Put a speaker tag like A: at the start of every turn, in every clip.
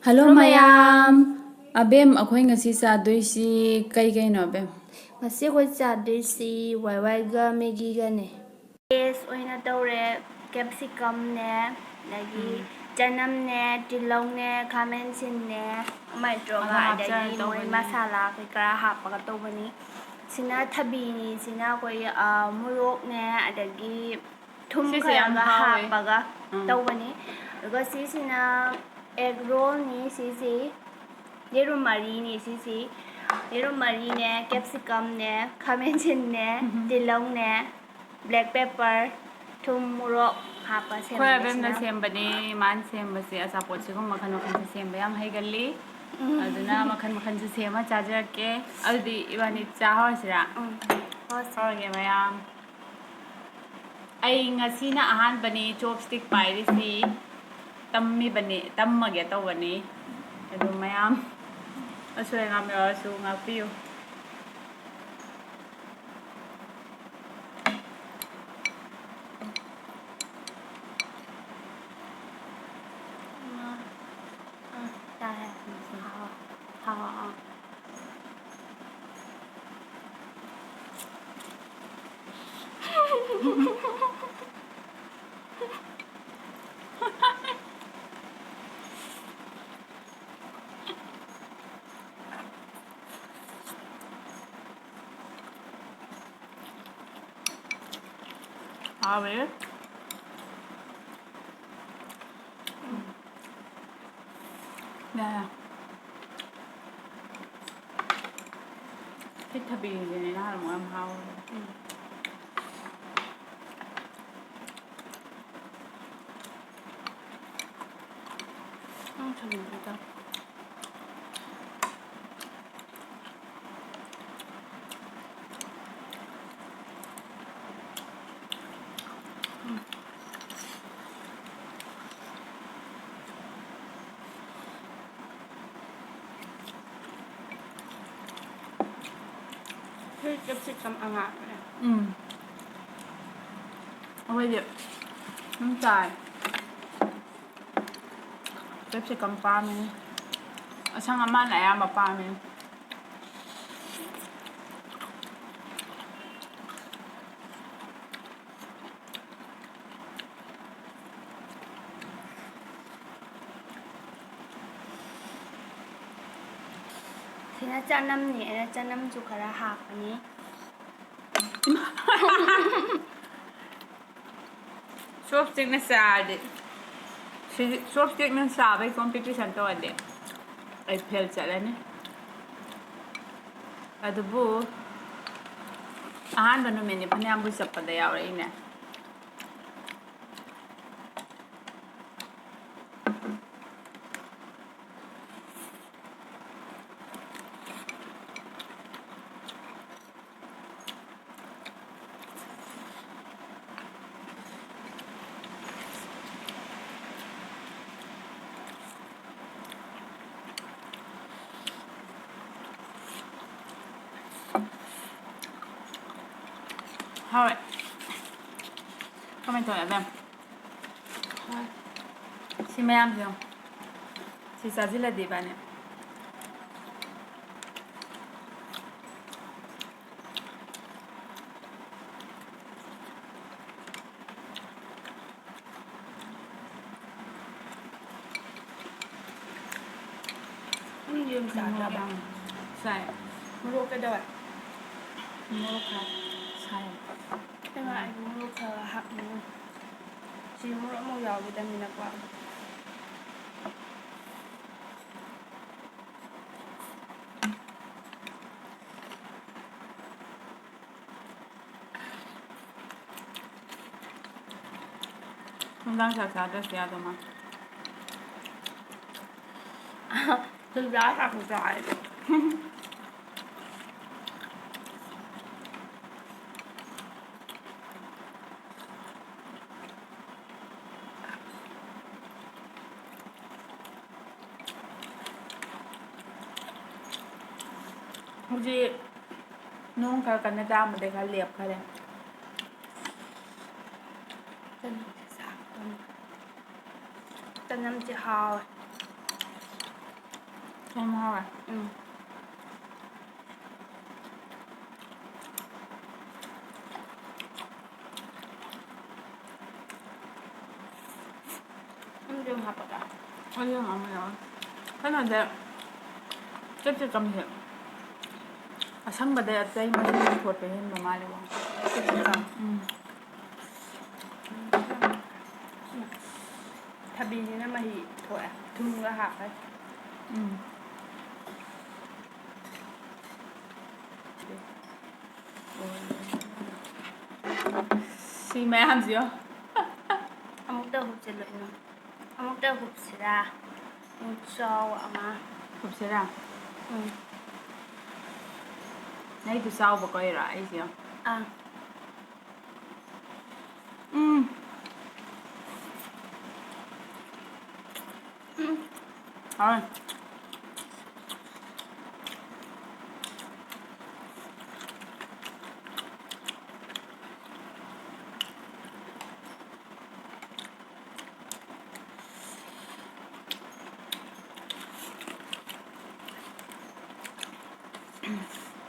A: Hello mayam abem akhoi ngasi chadoisi kai kai no abem
B: Ngasi khoi chadisi Waiwai ga Maggie ga ne yes oina tawre capsicum ne lagi chanam ne tilong ne khamen sin ne mai troga adagi moi masala kai kara hapaga tawbani sina thabi ni sina koi murok ne adagi thum khara hapaga tawbani aduga sina egg roll ni sisi yeru mari ni sisi yeru mari ne capsicum ne khamen sin ne tilong ne black pepper thum murok hapa sem
A: khoi abem na sembani man sembase asapot sigum makhan makhan semba yam haigalli aduna makhan se sema chajarake aldi ibani chahosira hoge mayam ai ngasi na ahan bani chopstick pairisi tammi bani tammage tawani adu mayam asoi ngam yasu ngapiu How are you? Yeah. Thích thà bì gì này nó là một âm hao. Không thà bì gì đâu.
B: Cái capsicum ăn ngọt này.
A: Không phải việc không xài capsicum pha mình ở sang ăn mát này mà pha mình
B: Sina chanam ni na chanam chu khara hapani
A: chopstick na sade chopstick na sabe competition to ade ai phel chalani adubu ahan banu meni phanyam bu sappada yaw rai ne Thôi comment thôi em xin mẹ em không thì sao gì là đi bạn em
B: ni yum sa da bang
A: sai
B: murok ka daw
A: mua ka sai
B: nhưng mà anh murok ka hap ni si murok mo yaw vitamin na kwa
A: không đang sạc sạc được gì đâu mà
B: thực ra hap rồi
A: मुझे नों का करने का मुझे खा लिया खा ले
B: Tanam chị hào
A: ꯌꯥꯝ ꯍꯥꯎꯋꯦ
B: 좀 하다가
A: ꯑꯩ ꯌꯥꯝ ꯌꯥꯎꯋꯦ ꯀꯩꯅꯣꯗ ꯀꯦꯞꯁꯤꯀꯝꯁꯦ ꯑꯁꯪꯕꯗ ꯑꯇꯩ ꯃꯆꯨ ꯊꯣꯠꯄ ꯍꯦꯟꯕ ꯃꯥꯜꯂꯦꯀꯣꯊꯕꯤꯁꯤꯅ
B: ꯃꯍꯤ ꯊꯣꯛꯑꯦ ꯊꯨꯝꯒ ꯍꯥꯞꯄ
A: ꯁꯤ ꯃꯌꯥꯝꯁꯤ요
B: ꯑꯃꯨꯛꯇ ꯍꯨꯞꯆꯤꯜꯂꯣꯏꯅꯣ ꯑꯃꯨꯛꯇ ꯍꯨꯞꯁꯤꯔꯥ ꯆꯥꯎ ꯑꯃ
A: ꯍꯨꯞꯁꯤꯔꯥ ꯅꯩꯗꯨ ꯆꯥꯎꯕ ꯀꯣꯏꯔꯣ ꯑꯩꯁꯦ
B: ꯑꯥ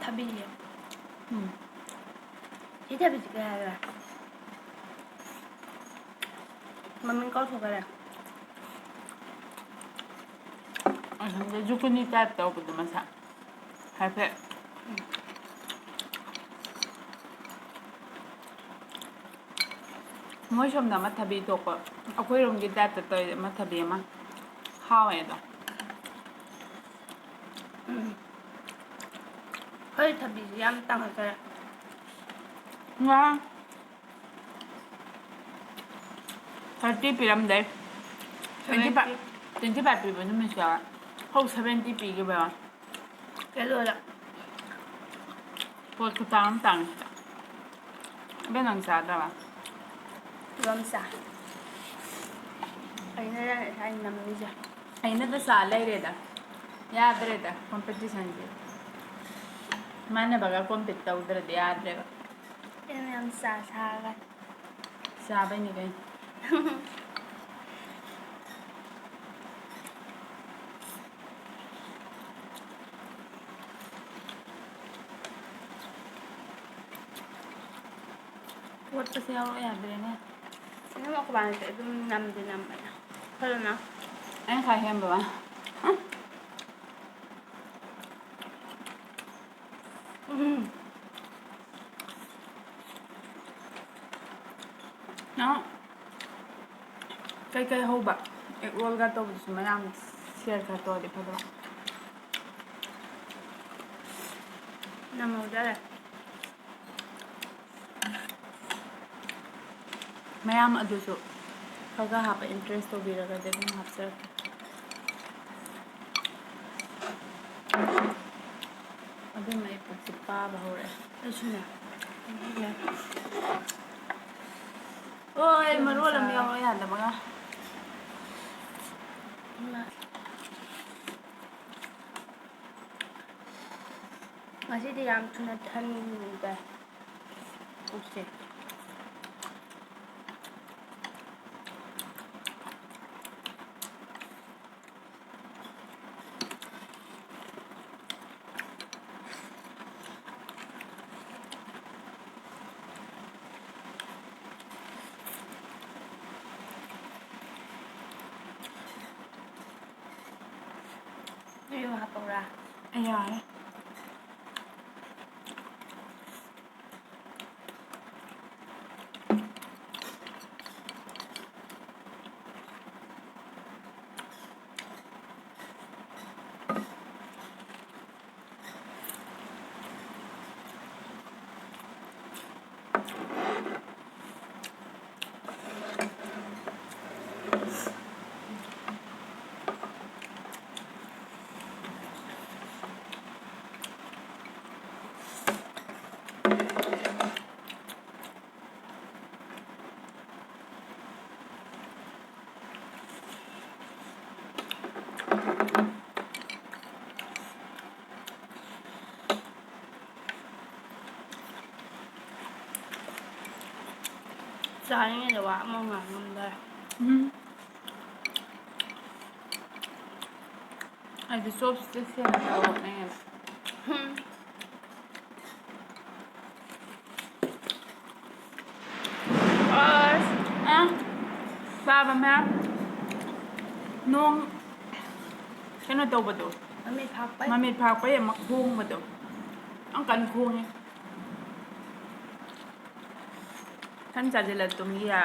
A: ꯍꯣꯏꯊꯕꯤꯁꯦ
B: 이ꯊꯕꯤꯁꯦ ꯀꯩ ꯍꯥꯏꯔ ꯃꯃꯤꯡ ꯀꯥꯎꯊꯣꯛꯈꯔꯦ
A: ꯑꯁꯣꯝꯗ ꯖꯨꯀꯨꯅꯤ ꯇꯥꯏꯞ ꯇꯧꯕꯗꯣ ꯃꯁꯛ ꯍꯥꯏꯐꯦꯠ ꯃꯣꯏ ꯁꯣꯝꯗ ꯑꯃ ꯊꯕꯤ ꯊꯣꯛꯄ ꯑꯩꯈꯣꯏꯔꯣꯝꯒꯤ ꯇꯥꯏꯞꯇ ꯇꯧꯔꯤ ꯑꯃ ꯊꯕꯤ ꯑꯃ ꯍꯥꯎꯋꯦ ꯑꯗꯣ
B: ꯍꯧꯖꯤꯛ ꯊꯕꯤꯁꯦ ꯌꯥꯝ ꯇꯥꯡꯈꯠꯈꯔꯦ
A: ꯉꯔꯥꯡ 30 ꯄꯤꯔꯝꯗꯦ
B: 70
A: 25 ꯄꯤꯕ ꯅꯨꯃꯤꯠꯁꯨ ꯌꯥꯎꯋꯦ ꯍꯧꯖꯤꯛ 70 ꯄꯤꯈꯤꯕ
B: ꯀꯤꯂꯣꯗ
A: ꯄꯣꯠ ꯈꯨꯇꯥꯡ ꯑꯃ ꯇꯥꯡꯉꯦ ꯏꯕꯦꯝ ꯅꯪ ꯆꯥꯗ꯭ꯔꯕ
B: ꯐꯤꯕꯝꯆꯥ ꯑꯩꯅ ꯉꯁꯥꯏ ꯅꯝꯃꯤꯁꯦ
A: ꯑꯩꯅꯗ ꯆꯥ ꯂꯩꯔꯦꯗ ꯌꯥꯗ꯭ꯔꯦꯗ ꯀꯣꯝꯄꯤꯇꯤꯁꯟꯁꯦ ꯏꯃꯥꯟꯅꯕꯒ ꯀꯣꯝꯄꯤꯠ ꯇꯧꯗ꯭ꯔꯗꯤ ꯌꯥꯗ꯭ꯔꯦꯕ
B: ꯑꯩꯅ ꯌꯥꯝ ꯁꯥꯔꯒ
A: ꯆꯥꯕꯩꯅꯤ ꯀꯩꯅꯣ ꯑꯣꯠꯄꯁꯦ ꯌꯥꯎꯔꯛ ꯌꯥꯗ꯭ꯔꯦꯅꯦ
B: ꯑꯗꯨꯝ ꯑꯩꯈꯣꯏꯕꯥꯅꯁꯨ ꯑꯗꯨꯝ ꯅꯝꯗꯤ ꯅꯝꯕꯅꯦ ꯐꯖꯅ
A: ꯑꯩꯅ ꯈ꯭ꯋꯥꯏ ꯍꯦꯟꯕ ꯅꯪ ꯀꯩꯀꯩ ꯍꯧꯕ ꯑꯦꯛ ꯔꯣꯜꯒ ꯇꯧꯕꯗꯨꯁꯨ ꯃꯌꯥꯝ ꯁꯤꯌꯔ ꯈꯔ ꯇꯧꯔꯗꯤ ꯐꯗꯧꯕ
B: ꯅꯝꯍꯧꯗꯔꯦ
A: ꯃꯌꯥꯝ ꯑꯗꯨꯁꯨ ꯈꯔ ꯍꯥꯞꯄ ꯏꯟꯇꯔꯦꯁ ꯇꯧꯕꯤꯔꯒꯗꯤ ꯑꯗꯨꯝ ꯍꯥꯞꯆꯔꯛꯀꯦ ꯑꯗꯨꯝ ꯑꯩ ꯄꯨꯛꯁꯤ ꯄꯥꯕ ꯍꯧꯔꯛꯑꯦ
B: ꯑꯩꯁꯨꯅꯦ
A: ꯍꯣꯏ ꯃꯔꯣꯜ ꯑꯃ ꯌꯥꯎꯔꯛ ꯌꯥꯗꯕꯒ
B: ꯉꯁꯤꯗꯤ ꯌꯥꯝ ꯊꯨꯅ ꯊꯟꯒꯔꯦ ꯄꯨꯛꯁꯦ ꯌꯨ ꯍꯥꯞꯄꯧꯔꯥ
A: ꯌꯥꯔꯦ
B: ꯆꯥꯔꯤꯉꯩꯗ ꯋꯥ ꯑꯃ ꯉꯥꯡ ꯉꯝꯗꯔꯦ
A: ꯑꯩꯗꯤ ꯆꯣꯞꯁꯇꯤꯛ ꯁꯦꯝꯕ ꯇꯧꯕꯅꯦꯕ ꯆꯥꯕ ꯃꯌꯥꯝ ꯅꯣꯡ ꯀꯩꯅꯣ ꯇꯧꯕꯗꯣ
B: ꯃꯃꯤꯠ ꯐꯥꯛꯄꯩ
A: ꯃꯃꯤꯠ ꯐꯥꯛꯄꯩ ꯑꯃ ꯈꯣꯡꯕꯗꯣ ꯌꯥꯝ ꯀꯟꯅ ꯈꯣꯡꯉꯦ ꯈꯟ ꯆꯥꯁꯤꯜꯂ ꯇꯨꯝꯒꯤ ꯌꯥ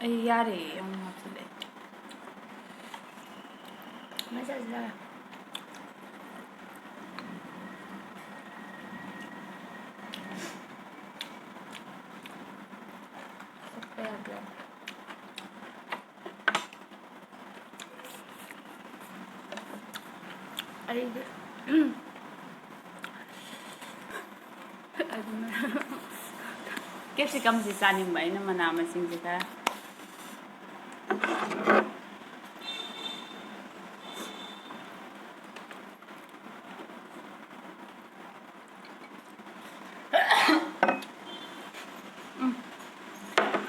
A: ꯑꯩ ꯌꯥꯔꯦ ꯑꯃꯨꯛ ꯍꯥꯞꯆꯤꯜꯂꯛꯑꯦ
B: ꯃꯆꯥꯁꯤꯗ ꯁꯛꯄ ꯌꯥꯗ꯭ꯔꯦ ꯑꯩꯗꯤ ꯑꯗꯨꯅ
A: ꯀꯦꯞꯁꯤꯀꯝꯁꯤ ꯆꯥꯅꯤꯡꯕ ꯑꯩꯅ ꯃꯅꯥ ꯃꯁꯤꯡꯁꯤ ꯈꯔ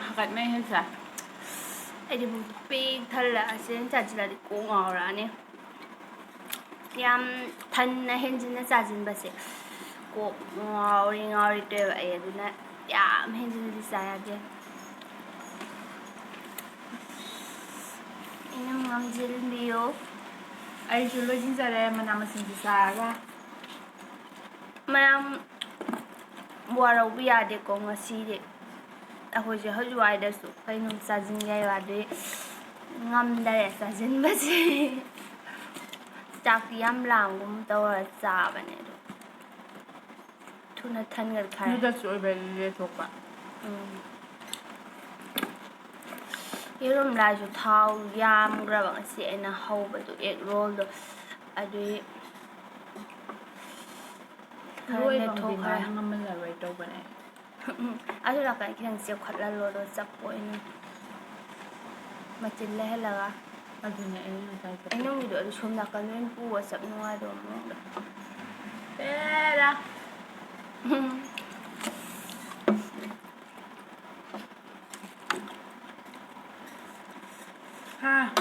A: ꯍꯥꯀꯠꯃꯩ ꯍꯦꯛꯁꯦ
B: ꯑꯩꯗꯤ ꯄꯨꯛꯇꯨ ꯄꯤꯛ ꯊꯜꯂ ꯑꯁꯤꯅ ꯆꯥꯁꯤꯜꯂꯗꯤ ꯀꯣꯛ ꯉꯥꯎꯔꯛꯑꯅꯤ ꯌꯥꯝ ꯊꯟꯅ ꯍꯦꯟꯖꯤꯟꯅ ꯆꯥꯁꯤꯟꯕꯁꯦ ꯀꯣꯛ ꯉꯥꯎꯔꯤ ꯉꯥꯎꯔꯤ ꯇꯧꯑꯦꯕ ꯑꯩ ꯑꯗꯨꯅ ꯌꯥꯝ ꯍꯦꯟꯖꯤꯟꯅꯗꯤ ꯆꯥ ꯌꯥꯗꯦ ꯑꯩꯅ ꯉꯝꯖꯤꯟꯕꯤꯌꯨ
A: ꯑꯩꯁꯨ ꯂꯣꯏꯁꯤꯟꯖꯔꯦ ꯃꯅꯥ ꯃꯁꯤꯡꯁꯤ ꯆꯥꯔꯒ
B: ꯃꯌꯥꯝ ꯋꯥꯔꯧꯕ ꯌꯥꯗꯦꯀꯣ ꯉꯁꯤꯗꯤ ꯑꯩꯈꯣꯏꯁꯦ ꯍꯧꯖꯤꯛꯋꯥꯏꯗꯁꯨ ꯀꯩꯅꯣꯝ ꯆꯥꯁꯤꯟꯒꯦ ꯑꯗꯨꯏ ꯉꯝꯗꯔꯦ ꯆꯥꯁꯤꯟꯕꯁꯦ ꯆꯥꯛꯇꯤ ꯌꯥꯝ ꯂꯥꯝꯒꯨꯝ ꯇꯧꯔ ꯆꯥꯕꯅꯦ ꯑꯗꯣ ꯊꯨꯅ ꯊꯟꯒꯠꯈꯔꯦ
A: ꯅꯨꯗꯜꯁ ꯑꯣꯏꯕꯩ ꯂꯦꯊꯣꯛꯄ
B: ꯌꯦꯔꯨꯝ ꯂꯥꯏꯁꯨ ꯊꯥꯎ ꯌꯥꯝꯈ꯭ꯔꯕ ꯉꯁꯤ ꯑꯩꯅ ꯍꯧꯕꯗꯣ ꯑꯦꯛ ꯔꯣꯜꯗꯣ ꯑꯗꯨꯒꯤ ꯈꯔ
A: ꯂꯣꯏꯕꯕꯨꯗꯤ
B: ꯂꯦꯠꯊꯣꯛꯈ꯭ꯔꯦ
A: ꯃꯥꯅ ꯉꯝꯍꯜꯂꯔꯣꯏ ꯇꯧꯕꯅꯦ
B: ꯑꯗꯨ ꯅꯥꯀꯟ ꯈꯤꯇꯪ ꯆꯦꯞꯈꯠꯍꯜꯂꯣꯗꯣ ꯆꯞꯄ ꯑꯣꯏꯅ ꯃꯆꯤꯟ ꯂꯩꯍꯜꯂꯒ
A: ꯑꯗꯨꯅꯦ ꯑꯩꯅ ꯉꯁꯥꯏ
B: ꯑꯩ
A: ꯆꯠꯄꯗꯣ
B: ꯅꯪꯒꯤꯗꯣ ꯑꯗꯨ ꯁꯣꯝ ꯅꯥꯀꯟ ꯑꯣꯏꯅ ꯄꯨꯔ ꯆꯞ ꯅꯨꯡꯉꯥꯏꯗꯧ ꯃꯑꯣꯡꯗ
A: ꯍꯦꯔꯥ ꯍꯥ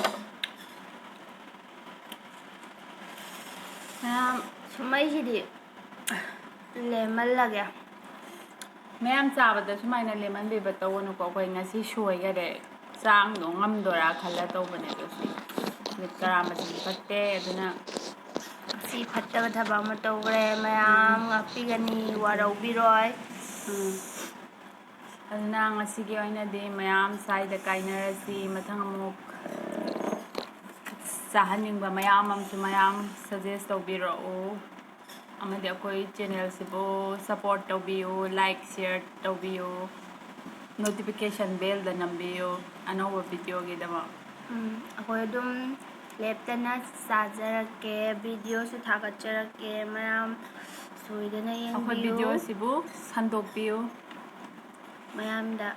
A: ꯃꯌꯥꯝ
B: ꯁꯨꯝꯃꯩꯁꯤꯗꯤ ꯂꯦꯝꯃꯜꯂꯒꯦ
A: ꯃꯌꯥꯝ ꯆꯥꯕꯗ ꯁꯨꯃꯥꯏꯅ ꯂꯦꯝꯍꯟꯕꯤꯕ ꯇꯧꯒꯅꯨꯀꯣ ꯑꯩꯈꯣꯏ ꯉꯁꯤ ꯁꯣꯏꯈꯔꯦ ꯆꯥꯡꯗꯣ ꯉꯝꯗꯣꯏꯔꯥ ꯈꯜꯂ ꯇꯧꯕꯅꯦ ꯑꯗꯣ ꯁꯤ ꯀꯔꯥ ꯃꯁꯤꯡ ꯐꯠꯇꯦ ꯑꯗꯨꯅ
B: ꯁꯤ ꯐꯠꯇꯕ ꯊꯕꯛ ꯑꯃ ꯇꯧꯈ꯭ꯔꯦ ꯃꯌꯥꯝ ꯉꯥꯛꯄꯤꯒꯅꯤ ꯋꯥꯔꯧꯕꯤꯔꯣꯏ
A: ꯑꯗꯨꯅ ꯉꯁꯤꯒꯤ ꯑꯣꯏꯅꯗꯤ ꯃꯌꯥꯝ ꯁ꯭ꯋꯥꯏꯗ ꯀꯥꯏꯅꯔꯁꯤ ꯃꯊꯪ ꯑꯃꯨꯛ ꯆꯥꯍꯟꯅꯤꯡꯕ ꯃꯌꯥꯝ ꯑꯃꯁꯨ ꯃꯌꯥꯝ ꯁꯖꯦꯁ ꯇꯧꯕꯤꯔꯛꯎ ꯑꯃꯗꯤ ꯑꯩꯈꯣꯏ ꯆꯦꯅꯦꯜꯁꯤꯕꯨ ꯁꯞꯄꯣꯔꯠ ꯇꯧꯕꯤꯌꯨ ꯂꯥꯏꯛ ꯁꯤꯌꯔ ꯇꯧꯕꯤꯌꯨ ꯅꯣꯇꯤꯐꯤꯀꯦꯁꯟ ꯕꯦꯜꯗ ꯅꯝꯕꯤꯌꯨ ꯑꯅꯧꯕ ꯚꯤꯗꯤꯑꯣꯒꯤꯗꯃꯛ
B: ꯑꯩꯈꯣꯏ ꯑꯗꯨꯝ ꯂꯦꯞꯇꯅ ꯆꯥꯖꯔꯛꯀꯦ ꯚꯤꯗꯤꯑꯣꯁꯨ ꯊꯥꯒꯠꯆꯔꯛꯀꯦ ꯃꯌꯥꯝ ꯁꯣꯏꯗꯅ
A: ꯑꯩꯈꯣꯏ
B: ꯌꯦꯡꯕꯤꯌꯨ
A: ꯚꯤꯗꯤꯑꯣꯁꯤꯕꯨ ꯁꯟꯗꯣꯛꯄꯤꯌꯨ
B: ꯃꯌꯥꯝꯗ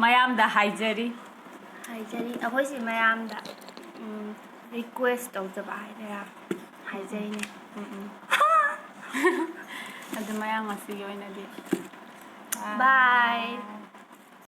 A: ꯃꯌꯥꯝꯗ ꯍꯥꯏꯖꯔꯤ
B: ꯍꯥꯏꯖꯔꯤ ꯑꯩꯈꯣꯏꯁꯤ ꯃꯌꯥꯝꯗ ꯔꯤꯀ꯭ꯋꯦꯁ ꯇꯧꯖꯕ ꯍꯥꯏꯗꯔꯥ ꯍꯥꯏꯖꯔꯤꯅꯦ
A: ꯑꯗꯨ ꯃꯌꯥꯝ ꯉꯁꯤꯒꯤ ꯑꯣꯏꯅꯗꯤ
B: ꯕꯥꯏ